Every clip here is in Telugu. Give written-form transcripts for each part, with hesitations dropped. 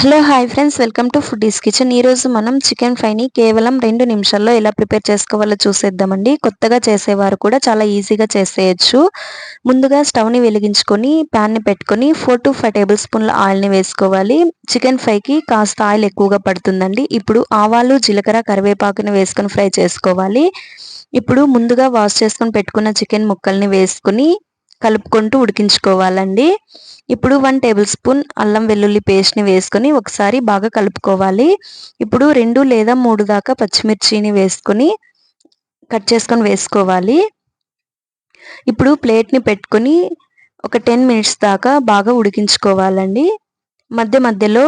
Hello hi friends, welcome to foodies kitchen. ఈరోజు మనం చికెన్ ఫ్రైని కేవలం 2 నిమిషాల్లో ఎలా ప్రిపేర్ చేసుకోవాలో చూసేద్దామండి. కొత్తగా చేసేవారు కూడా చాలా ఈజీగా చేసేయచ్చు. ముందుగా స్టవ్ని వెలిగించుకొని ప్యాన్ని పెట్టుకొని 4 to 5 టేబుల్ స్పూన్ల ఆయిల్ని వేసుకోవాలి. చికెన్ ఫ్రైకి కాస్త ఆయిల్ ఎక్కువగా పడుతుందండి. ఇప్పుడు ఆవాలు, జీలకర్ర, కరివేపాకుని వేసుకొని ఫ్రై చేసుకోవాలి. ఇప్పుడు ముందుగా వాష్ చేసుకొని పెట్టుకున్న చికెన్ ముక్కల్ని వేసుకొని కలుపుకుంటూ ఉడికించుకోవాలండి. ఇప్పుడు 1 టేబుల్ స్పూన్ అల్లం వెల్లుల్లి పేస్ట్ని వేసుకొని ఒకసారి బాగా కలుపుకోవాలి. ఇప్పుడు 2 లేదా 3 దాకా పచ్చిమిర్చిని వేసుకొని కట్ చేసుకొని వేసుకోవాలి. ఇప్పుడు ప్లేట్ని పెట్టుకొని ఒక 10 మినిట్స్ దాకా బాగా ఉడికించుకోవాలండి. మధ్య మధ్యలో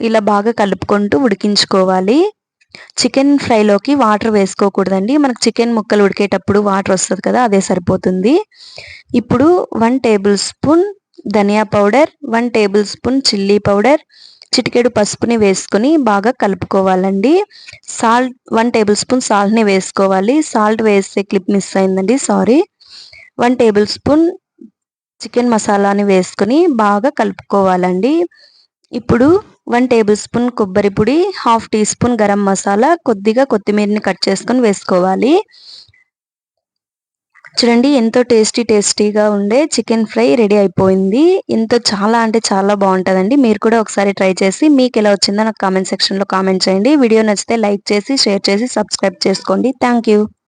ఇలా బాగా కలుపుకుంటూ ఉడికించుకోవాలి. చికెన్ ఫ్రైలోకి వాటర్ వేసుకోకూడదండి. మనకు చికెన్ ముక్కలు ఉడికేటప్పుడు వాటర్ వస్తుంది కదా, అదే సరిపోతుంది. ఇప్పుడు 1 టేబుల్ స్పూన్ ధనియా powder, 1 tablespoon chilli powder, చిటికెడు పసుపుని వేసుకొని బాగా కలుపుకోవాలండి. 1 టేబుల్ స్పూన్ సాల్ట్ని వేసుకోవాలి. సాల్ట్ వేసే క్లిప్ మిస్ అయిందండి, సారీ. 1 టేబుల్ స్పూన్ చికెన్ మసాలాని వేసుకొని బాగా కలుపుకోవాలండి. ఇప్పుడు 1 టేబుల్ స్పూన్ కొబ్బరి పొడి, half teaspoon garam masala, కొద్దిగా కొత్తిమీరని కట్ చేసుకొని వేసుకోవాలి. చూడండి, ఎంతో టేస్టీగా ఉండే చికెన్ ఫ్రై రెడీ అయిపోయింది. చాలా అంటే చాలా బాగుంటుందండి. మీరు కూడా ఒకసారి ట్రై చేసి మీకు ఎలా వచ్చిందో నాకు కామెంట్ సెక్షన్లో కామెంట్ చేయండి. వీడియో నచ్చితే లైక్ చేసి, షేర్ చేసి, సబ్స్క్రైబ్ చేసుకోండి. Thank you.